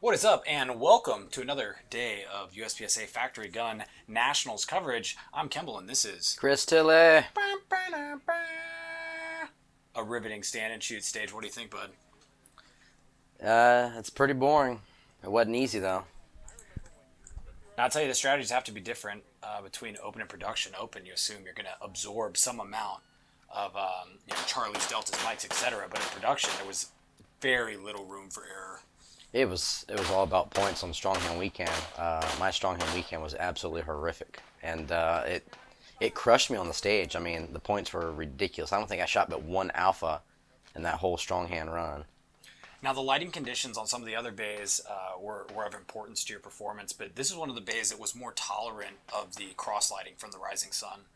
What is up, and welcome to another day of USPSA Factory Gun Nationals coverage. I'm Kemble, and this is Chris Tilley. a riveting stand and shoot stage. What do you think, bud? It's pretty boring. It wasn't easy though. Now, I'll tell you, the strategies have to be different between open and production. Open, you assume you're going to absorb some amount of Charlie's, Deltas, Mikes, etc. But in production, there was very little room for error. It was all about points on strong hand weekend. My strong hand weekend was absolutely horrific, and it crushed me on the stage. I mean, the points were ridiculous. I don't think I shot but one alpha in that whole strong hand run. Now, the lighting conditions on some of the other bays were of importance to your performance, but this is one of the bays that was more tolerant of the cross lighting from the rising sun.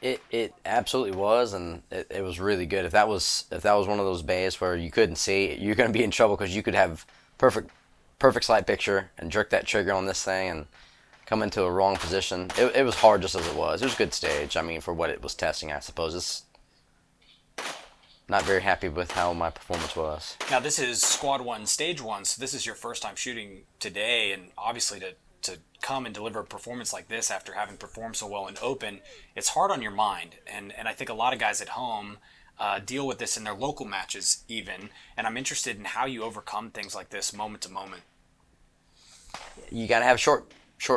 It absolutely was, and it was really good. If that was one of those bays where you couldn't see, you're going to be in trouble because you could have perfect sight picture and jerk that trigger on this thing and come into a wrong position. It was hard just as it was. It was a good stage. I mean, for what it was testing, I suppose. It's not very happy with how my performance was. Now, this is Squad 1, Stage 1, so this is your first time shooting today, and obviously to come and deliver a performance like this after having performed so well in open, it's hard on your mind. And I think a lot of guys at home deal with this in their local matches even, and I'm interested in how you overcome things like this moment to moment. You got to have short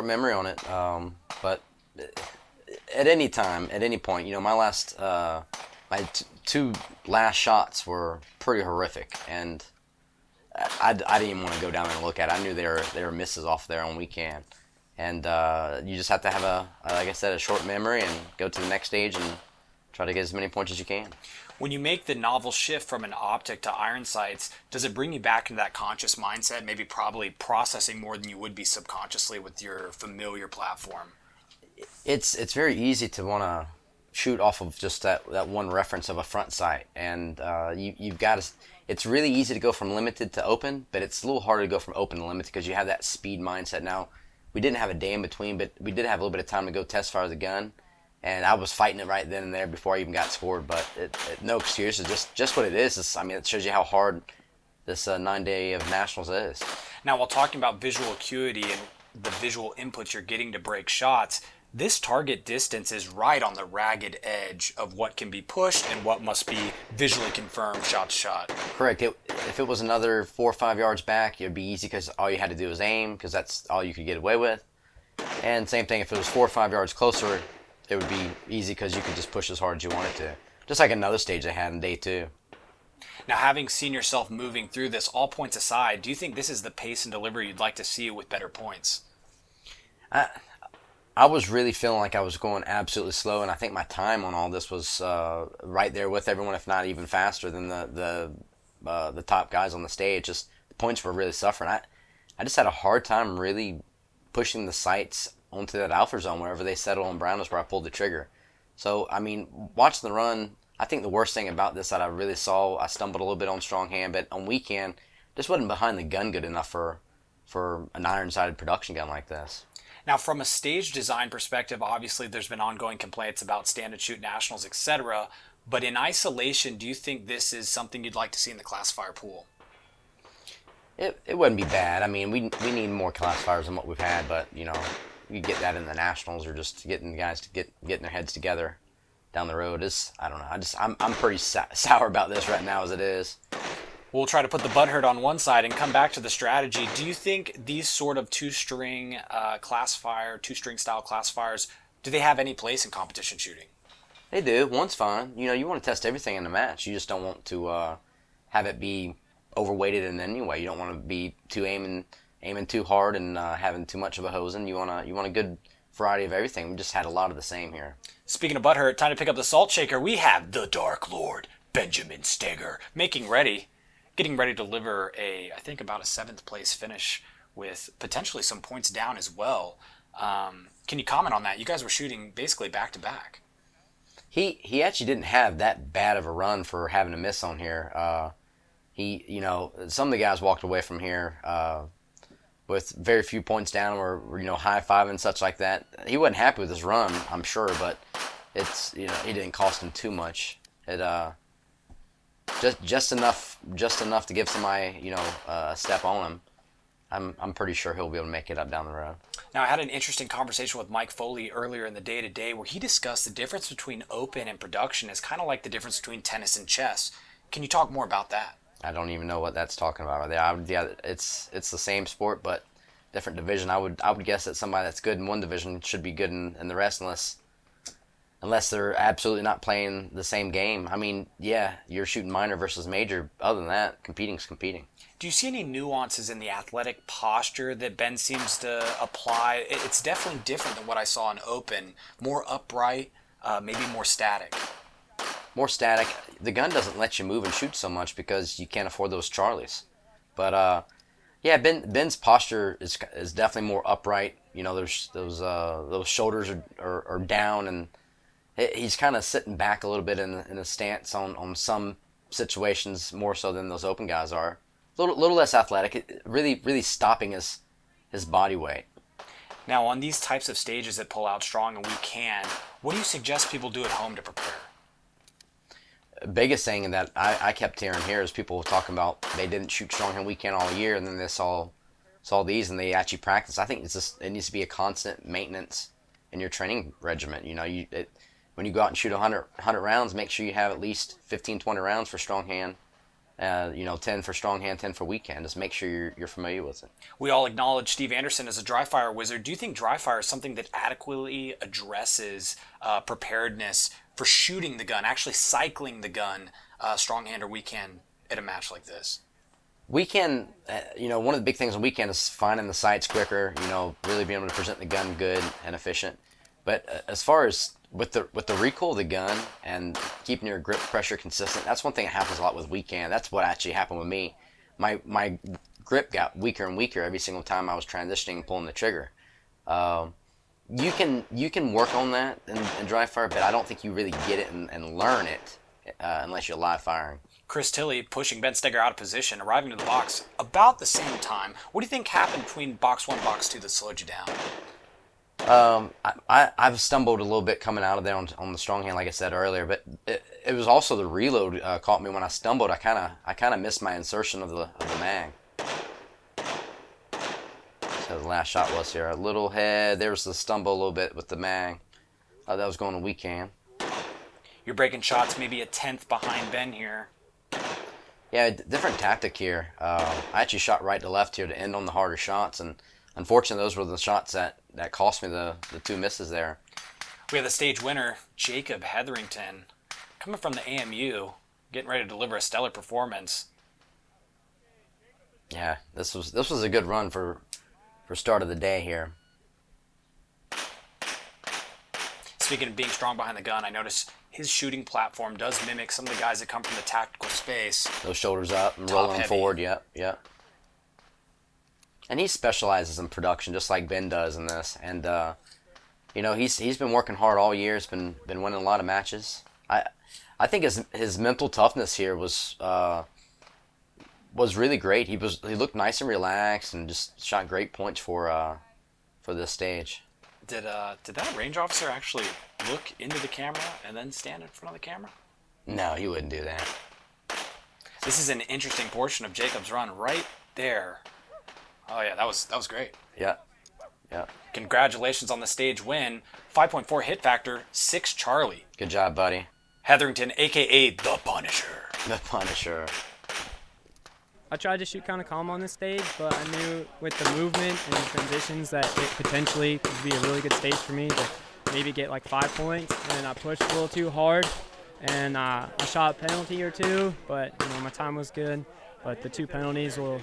memory on it, but at any time, at any point, my two last shots were pretty horrific, and I didn't even want to go down there and look at it. I knew they were misses off there on weekend, and you just have to have like I said, a short memory and go to the next stage and try to get as many points as you can. When you make the novel shift from an optic to iron sights, does it bring you back into that conscious mindset, maybe probably processing more than you would be subconsciously with your familiar platform? It's very easy to want to shoot off of just that one reference of a front sight, and you've got to. It's really easy to go from limited to open, but it's a little harder to go from open to limited because you have that speed mindset. Now, we didn't have a day in between, but we did have a little bit of time to go test fire the gun. And I was fighting it right then and there before I even got scored, but no excuse. It's just what it is. I mean, it shows you how hard this 9-day of nationals is. Now, while talking about visual acuity and the visual inputs you're getting to break shots, this target distance is right on the ragged edge of what can be pushed and what must be visually confirmed shot to shot. Correct. If it was another 4 or 5 yards back, it would be easy because all you had to do was aim because that's all you could get away with. And same thing, if it was 4 or 5 yards closer, it would be easy because you could just push as hard as you wanted to. Just like another stage I had in day 2. Now, having seen yourself moving through this, all points aside, do you think this is the pace and delivery you'd like to see with better points? I was really feeling like I was going absolutely slow, and I think my time on all this was right there with everyone, if not even faster than the top guys on the stage. Just the points were really suffering. I just had a hard time really pushing the sights onto that alpha zone wherever they settle on brown is where I pulled the trigger. So, I mean, watching the run, I think the worst thing about this that I really saw, I stumbled a little bit on strong hand, but on weekend, just wasn't behind the gun good enough for an iron-sighted production gun like this. Now, from a stage design perspective, obviously there's been ongoing complaints about stand and shoot nationals, etc. But in isolation, do you think this is something you'd like to see in the classifier pool? It wouldn't be bad. I mean, we need more classifiers than what we've had, but, you get that in the nationals or just getting the guys to getting their heads together down the road is, I don't know. I'm pretty sour about this right now as it is. We'll try to put the butthurt on one side and come back to the strategy. Do you think these sort of two-string style classifiers, do they have any place in competition shooting? They do. One's fine. You want to test everything in the match. You just don't want to have it be overweighted in any way. You don't want to be aiming too hard and having too much of a hosing. You want a good variety of everything. We just had a lot of the same here. Speaking of butthurt, time to pick up the salt shaker. We have the Dark Lord, Benjamin Steger, getting ready to deliver I think about a 7th place finish with potentially some points down as well. Can you comment on that? You guys were shooting basically back to back. He actually didn't have that bad of a run for having a miss on here. Some of the guys walked away from here with very few points down or high-fiving and such like that. He wasn't happy with his run, I'm sure, but it's it didn't cost him too much. It just enough to give somebody a step on him. I'm pretty sure he'll be able to make it up down the road. Now, I had an interesting conversation with Mike Foley earlier in the day today where he discussed the difference between open and production is kind of like the difference between tennis and chess. Can you talk more about that? I don't even know what that's talking about right there. Yeah, it's the same sport, but different division. I would guess that somebody that's good in one division should be good in the rest, unless they're absolutely not playing the same game. I mean, yeah, you're shooting minor versus major. Other than that, competing's competing. Do you see any nuances in the athletic posture that Ben seems to apply? It's definitely different than what I saw in open. More upright, maybe more static. More static. The gun doesn't let you move and shoot so much because you can't afford those Charlies. But yeah, Ben's posture is definitely more upright. You know, there's those shoulders are down, and he's kind of sitting back a little bit in a stance on some situations more so than those open guys are. Little less athletic, really stopping his body weight. Now, on these types of stages that pull out strong and we can, what do you suggest people do at home to prepare? Biggest thing that I kept hearing here is people talking about they didn't shoot strong hand weekend all year, and then they saw these and they actually practice. I think it needs to be a constant maintenance in your training regimen. You know, when you go out and shoot 100 rounds, make sure you have at least 15, 20 rounds for strong hand. 10 for strong hand, 10 for weekend. Just make sure you're familiar with it. We all acknowledge Steve Anderson as a dry fire wizard. Do you think dry fire is something that adequately addresses preparedness for shooting the gun, actually cycling the gun, strong hand or weekend at a match like this? Weekend, one of the big things on weekend is finding the sights quicker. Really being able to present the gun good and efficient. But as far as with the recoil of the gun and keeping your grip pressure consistent, that's one thing that happens a lot with weekend. That's what actually happened with me. My grip got weaker and weaker every single time I was transitioning and pulling the trigger. You can work on that in dry fire, but I don't think you really get it and learn it unless you're live firing. Chris Tilley pushing Ben Steger out of position, arriving to the box about the same time. What do you think happened between box 1 box 2 that slowed you down? I've stumbled a little bit coming out of there on the strong hand, like I said earlier, but it was also the reload caught me when I stumbled. I kind of missed my insertion of the mag. So the last shot was here. A little head. There was the stumble a little bit with the mag. That was going to weekend. You're breaking shots maybe a tenth behind Ben here. Yeah, different tactic here. I actually shot right to left here to end on the harder shots, and unfortunately those were the shots that cost me the 2 misses there. We have the stage winner, Jacob Hetherington, coming from the AMU, getting ready to deliver a stellar performance. Yeah, this was a good run for start of the day here. Speaking of being strong behind the gun, I noticed his shooting platform does mimic some of the guys that come from the tactical space. Those shoulders up and rolling forward, yep. And he specializes in production just like Ben does in this. And he's been working hard all year. He's been winning a lot of matches. I think his mental toughness here was really great. He looked nice and relaxed and just shot great points for this stage. Did that range officer actually look into the camera and then stand in front of the camera? No, he wouldn't do that. This is an interesting portion of Jacob's run right there. Oh yeah, that was great. Yeah. Congratulations on the stage win. 5.4 hit factor, 6 Charlie. Good job, buddy. Hetherington, a.k.a. The Punisher. The Punisher. I tried to shoot kind of calm on this stage, but I knew with the movement and the transitions that it potentially could be a really good stage for me to maybe get like 5 points. And I pushed a little too hard, and I shot a penalty or 2, but my time was good. But the 2 penalties will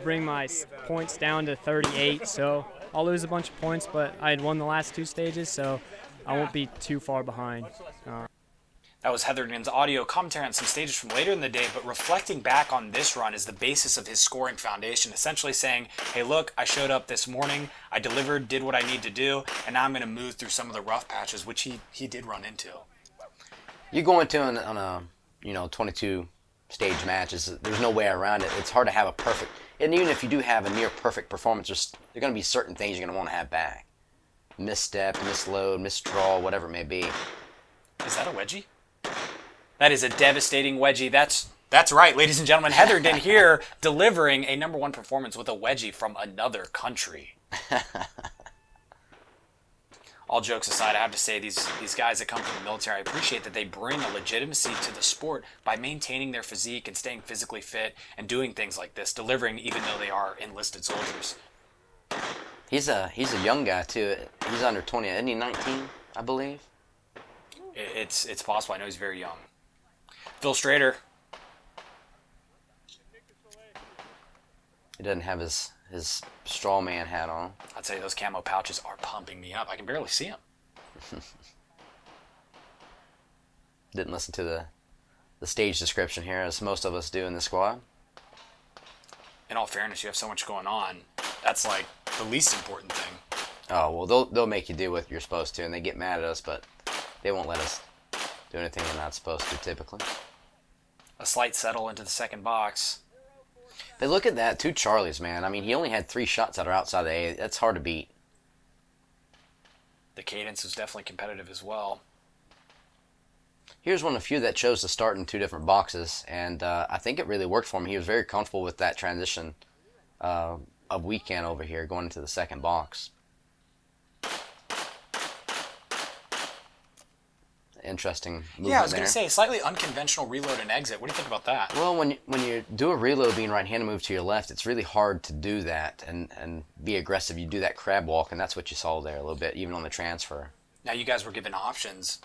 bring my points down to 38, so I'll lose a bunch of points, but I had won the last 2 stages, so I won't be too far behind. That was Hetherington's audio commentary on some stages from later in the day, but reflecting back on this run is the basis of his scoring foundation, essentially saying, hey, look, I showed up this morning, I delivered, did what I need to do, and now I'm going to move through some of the rough patches, which he did run into. You go into on a 22 stage match, there's no way around it. It's hard to have a perfect, and even if you do have a near perfect performance, there's going to be certain things you're going to want to have back. Misstep, misload, misdraw, whatever it may be. Is that a wedgie? That is a devastating wedgie. That's That's right, ladies and gentlemen. Hetherington here delivering a number 1 performance with a wedgie from another country. All jokes aside, I have to say these guys that come from the military, I appreciate that they bring a legitimacy to the sport by maintaining their physique and staying physically fit and doing things like this, delivering even though they are enlisted soldiers. He's a young guy too. He's under 20. Isn't he 19, I believe? It's possible. I know he's very young. Phil Strader. He doesn't have his straw man hat on. I'd say those camo pouches are pumping me up. I can barely see them. Didn't listen to the stage description here, as most of us do in the squad. In all fairness, you have so much going on. That's like the least important thing. Oh, well, they'll make you do what you're supposed to, and they get mad at us, but they won't let us do anything they're not supposed to, typically. A slight settle into the second box. But look at that, 2 Charlies, man. I mean, he only had 3 shots that are outside the A. That's hard to beat. The cadence was definitely competitive as well. Here's one of the few that chose to start in 2 different boxes, and I think it really worked for him. He was very comfortable with that transition of weekend over here, going into the second box. Interesting movement. Yeah, I was going there. to say, slightly unconventional reload and exit. What do you think about that? Well, when you do a reload being right-handed move to your left, it's really hard to do that and be aggressive. You do that crab walk, and that's what you saw there a little bit, even on the transfer. Now, you guys were given options.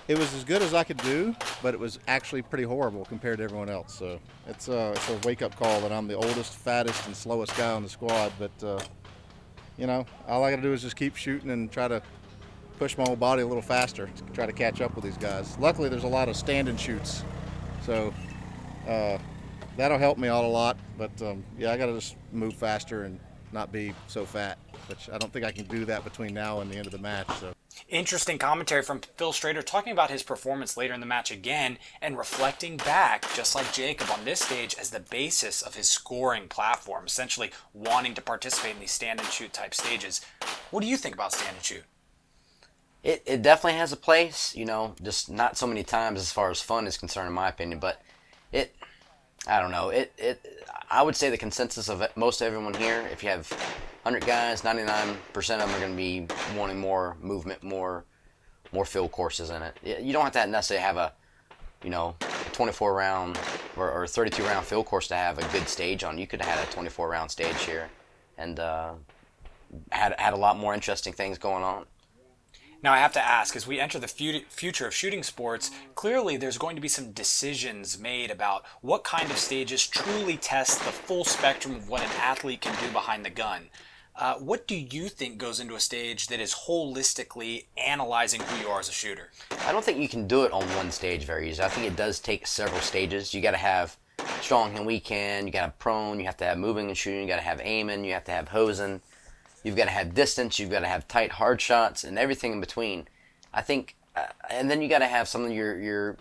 It was as good as I could do, but it was actually pretty horrible compared to everyone else. So it's a wake-up call that I'm the oldest, fattest, and slowest guy on the squad. But, all I got to do is just keep shooting and try to push my whole body a little faster to try to catch up with these guys. Luckily, there's a lot of stand and shoots, so that'll help me out a lot. But I got to just move faster and not be so fat, which I don't think I can do that between now and the end of the match. So. Interesting commentary from Phil Strader talking about his performance later in the match again and reflecting back, just like Jacob, on this stage as the basis of his scoring platform, essentially wanting to participate in these stand and shoot type stages. What do you think about stand and shoot? It definitely has a place, just not so many times as far as fun is concerned, in my opinion. But I don't know. I would say the consensus of most everyone here, if you have 100 guys, 99% of them are going to be wanting more movement, more field courses in it. You don't have to necessarily have a 24 round or 32 round field course to have a good stage on. You could have had a 24 round stage here and had a lot more interesting things going on. Now I have to ask, as we enter the future of shooting sports, clearly there's going to be some decisions made about what kind of stages truly test the full spectrum of what an athlete can do behind the gun. What do you think goes into a stage that is holistically analyzing who you are as a shooter? I don't think you can do it on one stage very easily. I think it does take several stages. You got to have strong and weekend, you got to have prone, you have to have moving and shooting, you got to have aiming, you have to have hosing. You've got to have distance, you've got to have tight, hard shots, and everything in between. I think, and then you got to have some of your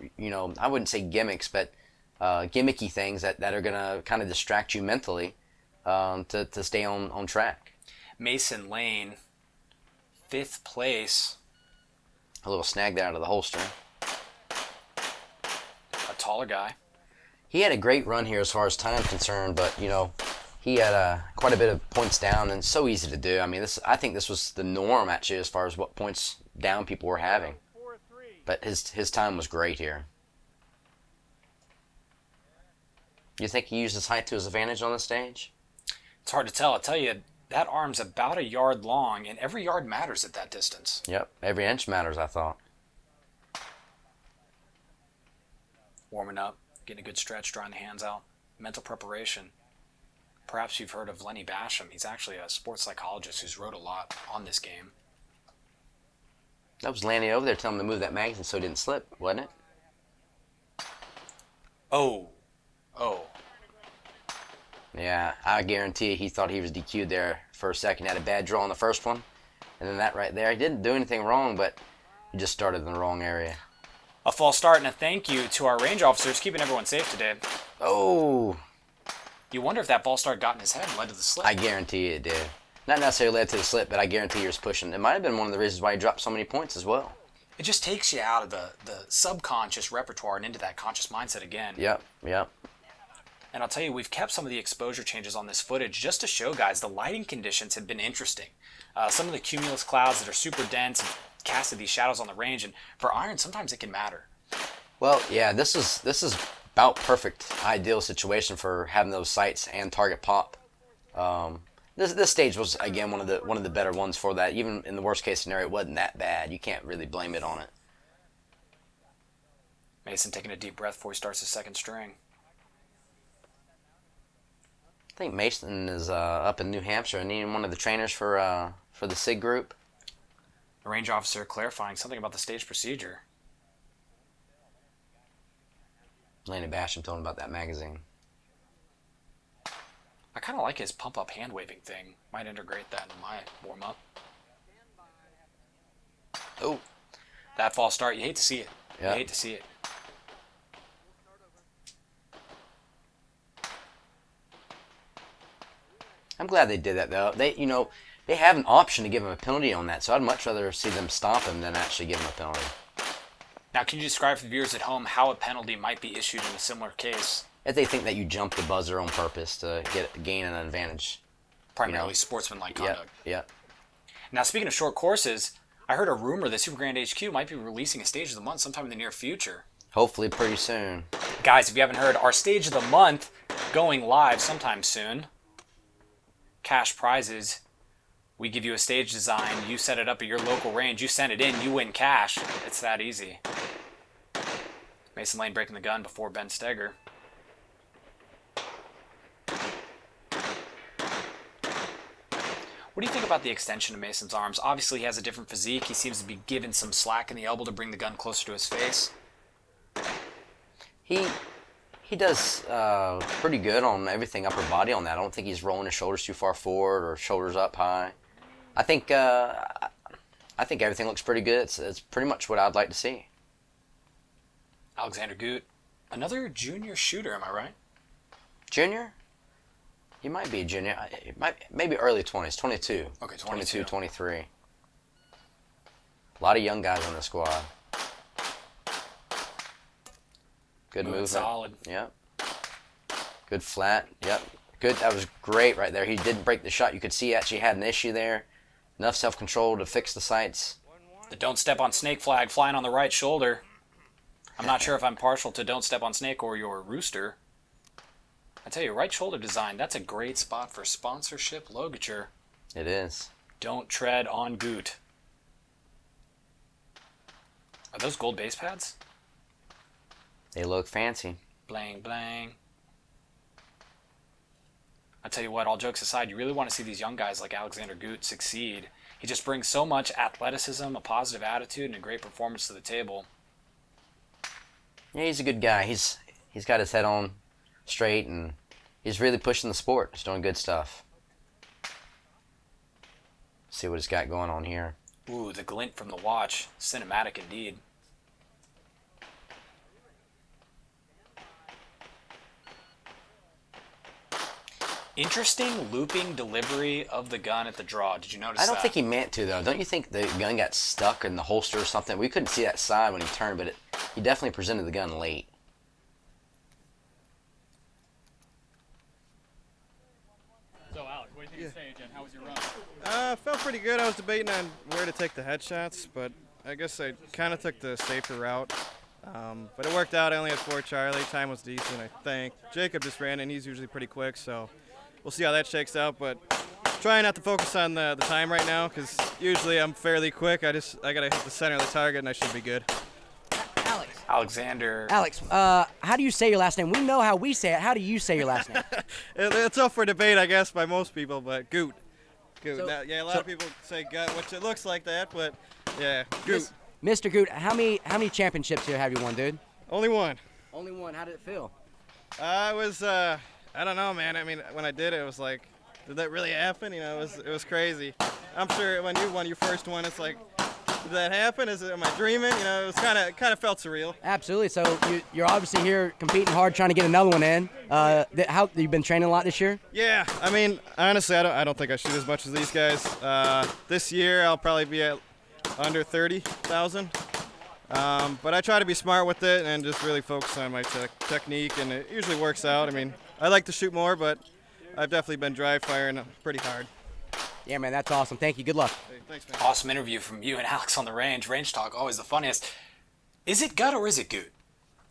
I wouldn't say gimmicks, but gimmicky things that are going to kind of distract you mentally to stay on track. Mason Lane, 5th place. A little snag there out of the holster. A taller guy. He had a great run here as far as time is concerned, but, he had quite a bit of points down, and so easy to do. I mean, I think this was the norm, actually, as far as what points down people were having. But his time was great here. You think he used his height to his advantage on the stage? It's hard to tell. I'll tell you, that arm's about a yard long, and every yard matters at that distance. Yep, every inch matters, I thought. Warming up, getting a good stretch, drying the hands out. Mental preparation. Perhaps you've heard of Lenny Basham. He's actually a sports psychologist who's wrote a lot on this game. That was Lanny over there telling him to move that magazine so it didn't slip, wasn't it? Oh. Yeah, I guarantee he thought he was DQ'd there for a second. Had a bad draw on the first one. And then that right there, he didn't do anything wrong, but he just started in the wrong area. A false start and a thank you to our range officers keeping everyone safe today. Oh. You wonder if that ball start got in his head and led to the slip. I guarantee it did. Not necessarily led to the slip, but I guarantee he was pushing. It might have been one of the reasons why he dropped so many points as well. It just takes you out of the subconscious repertoire and into that conscious mindset again. Yep. And I'll tell you, we've kept some of the exposure changes on this footage just to show guys the lighting conditions have been interesting. Some of the cumulus clouds that are super dense and casted these shadows on the range, and for iron, sometimes it can matter. Well, yeah, this is about perfect, ideal situation for having those sights and target pop. This stage was, again, one of the better ones for that. Even in the worst case scenario, it wasn't that bad. You can't really blame it on it. Mason taking a deep breath before he starts his second string. I think Mason is up in New Hampshire and needing one of the trainers for the SIG group. The range officer clarifying something about the stage procedure. Landon Basham told him about that magazine. I kind of like his pump-up hand-waving thing. Might integrate that in my warm-up. Oh, that false start. You hate to see it. Yep. You hate to see it. I'm glad they did that, though. They have an option to give him a penalty on that, so I'd much rather see them stop him than actually give him a penalty. Now, can you describe for the viewers at home how a penalty might be issued in a similar case? If they think that you jumped the buzzer on purpose to gain an advantage. Primarily sportsmanlike conduct. Yep. Now, speaking of short courses, I heard a rumor that Super Grand HQ might be releasing a stage of the month sometime in the near future. Hopefully pretty soon. Guys, if you haven't heard, our stage of the month going live sometime soon. Cash prizes. We give you a stage design. You set it up at your local range. You send it in. You win cash. It's that easy. Mason Lane breaking the gun before Ben Steger. What do you think about the extension of Mason's arms? Obviously, he has a different physique. He seems to be given some slack in the elbow to bring the gun closer to his face. He does pretty good on everything upper body on that. I don't think he's rolling his shoulders too far forward or shoulders up high. I think everything looks pretty good. It's pretty much what I'd like to see. Alexander Gute, another junior shooter, am I right? Junior? He might be a junior. Maybe early 20s, 22. Okay, 22. 23. A lot of young guys on the squad. Good movement. Solid. Yep. Good flat. Yep. Good. That was great right there. He did break the shot. You could see he actually had an issue there. Enough self-control to fix the sights. The don't step on snake flag flying on the right shoulder. I'm not sure if I'm partial to don't step on snake or your rooster. I tell you, right shoulder design, that's a great spot for sponsorship logature. It is. Don't tread on Gute. Are those gold base pads? They look fancy. Blang, blang. I tell you what, all jokes aside, you really want to see these young guys like Alexander Gute succeed. He just brings so much athleticism, a positive attitude, and a great performance to the table. Yeah, he's a good guy. He's got his head on straight, and he's really pushing the sport. He's doing good stuff. See what he's got going on here. Ooh, the glint from the watch. Cinematic indeed. Interesting looping delivery of the gun at the draw. Did you notice that? I don't think he meant to, though. Don't you think the gun got stuck in the holster or something? We couldn't see that side when he turned, but he definitely presented the gun late. So, Alex, what do you think of the stage, and how was your run? Felt pretty good. I was debating on where to take the headshots, but I guess I kind of took the safer route. But it worked out. I only had 4 Charlie. Time was decent, I think. Jacob just ran in. He's usually pretty quick, so we'll see how that shakes out. But trying not to focus on the time right now, because usually I'm fairly quick. I gotta hit the center of the target, and I should be good. Alexander. Alex, how do you say your last name? We know how we say it. How do you say your last name? It's up for debate, I guess, by most people, but Gute. So- Now, yeah, a lot of people say Gut, which it looks like that, but yeah, Gute. Mr. Gute, how many championships here have you won, dude? Only one. Only one. How did it feel? I was, I don't know, man. I mean, when I did it, it was like, did that really happen? You know, it was crazy. I'm sure when you won your first one, it's like, did that happen? Am I dreaming? You know, it was kind of felt surreal. Absolutely. So you're obviously here competing hard, trying to get another one in. How you've been training a lot this year? Yeah, I mean, honestly, I don't think I shoot as much as these guys. This year, I'll probably be at under 30,000. But I try to be smart with it and just really focus on my technique, and it usually works out. I mean, I like to shoot more, but I've definitely been dry firing pretty hard. Yeah, man, that's awesome. Thank you. Good luck. Hey, thanks, man. Awesome interview from you and Alex on the range. Range talk, always the funniest. Is it Gute or is it Gute?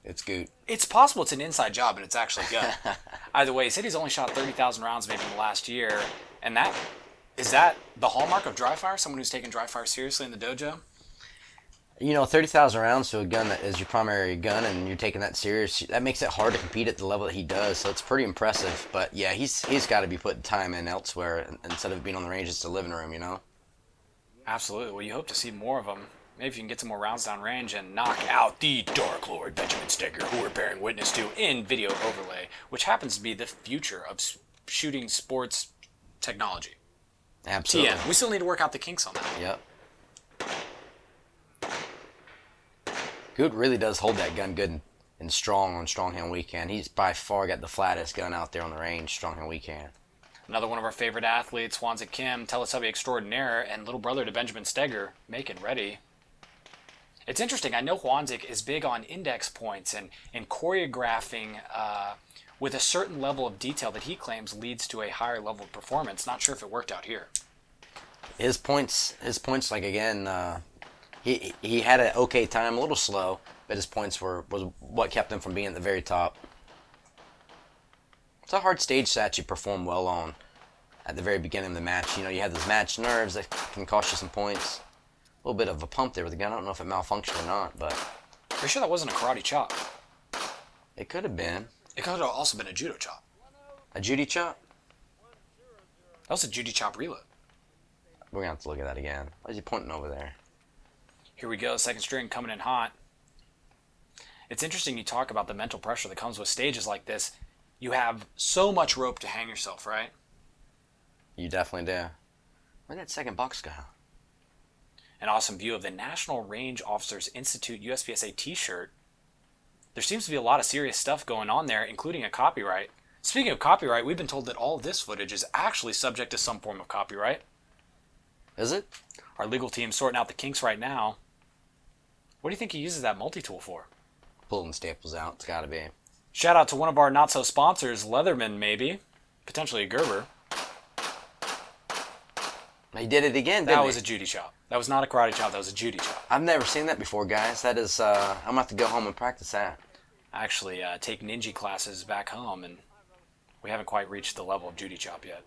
It's Gute. It's possible it's an inside job and it's actually Gute. Either way, he said he's only shot 30,000 rounds maybe in the last year. And is that the hallmark of dry fire? Someone who's taking dry fire seriously in the dojo? 30,000 rounds to a gun that is your primary gun, and you're taking that serious. That makes it hard to compete at the level that he does. So it's pretty impressive. But yeah, he's got to be putting time in elsewhere instead of being on the range. It's the living room, Absolutely. Well, you hope to see more of them. Maybe you can get some more rounds down range and knock out the Dark Lord Benjamin Steger, who we're bearing witness to in video overlay, which happens to be the future of shooting sports technology. Absolutely. TN. We still need to work out the kinks on that. Yep. Gute really does hold that gun good and strong on Strong Hand Weekend. He's by far got the flattest gun out there on the range, Strong Hand Weekend. Another one of our favorite athletes, Kwanzaa Kim, Teletubby extraordinaire, and little brother to Benjamin Steger, making ready. It's interesting. I know Kwanzaa is big on index points and choreographing with a certain level of detail that he claims leads to a higher level of performance. Not sure if it worked out here. His points, like again, he had an okay time, a little slow, but his points was what kept him from being at the very top. It's a hard stage that you perform well on at the very beginning of the match. You have those match nerves that can cost you some points. A little bit of a pump there with the gun. I don't know if it malfunctioned or not, but Are you sure that wasn't a karate chop? it could have been. It could have also been a judo chop. A Judy chop? That was a judo chop reload. We're going to have to look at that again. Why is he pointing over there? Here we go, second string coming in hot. It's interesting you talk about the mental pressure that comes with stages like this. You have so much rope to hang yourself, right? You definitely do. Where'd that second box go? An awesome view of the National Range Officers Institute USPSA t-shirt. There seems to be a lot of serious stuff going on there, including a copyright. Speaking of copyright, we've been told that all of this footage is actually subject to some form of copyright. Is it? Our legal team's sorting out the kinks right now. What do you think he uses that multi-tool for? Pulling staples out. It's got to be. Shout out to one of our not-so-sponsors, Leatherman maybe. Potentially a Gerber. He did it again, didn't That he? was a Judy chop. That was not a karate chop, that was a Judy chop. I've never seen that before, guys. That is, I'm going to have to go home and practice that. I actually take ninja classes back home, and we haven't quite reached the level of Judy chop yet.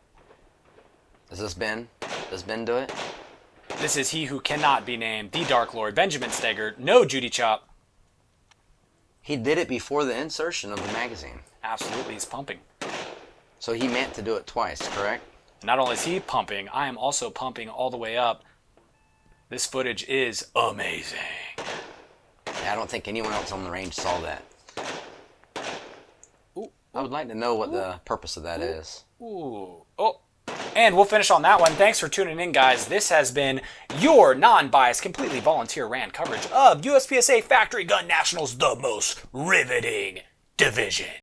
Is this Ben? Does Ben do it? This is he who cannot be named, the Dark Lord, Benjamin Steger. No Judy chop. He did it before the insertion of the magazine. Absolutely, he's pumping. So he meant to do it twice, correct? Not only is he pumping, I am also pumping all the way up. This footage is amazing. I don't think anyone else on the range saw that. I would like to know what the purpose of that is. Ooh. Oh. And we'll finish on that one. Thanks for tuning in, guys. This has been your non-biased, completely volunteer ran coverage of USPSA Factory Gun Nationals, the most riveting division.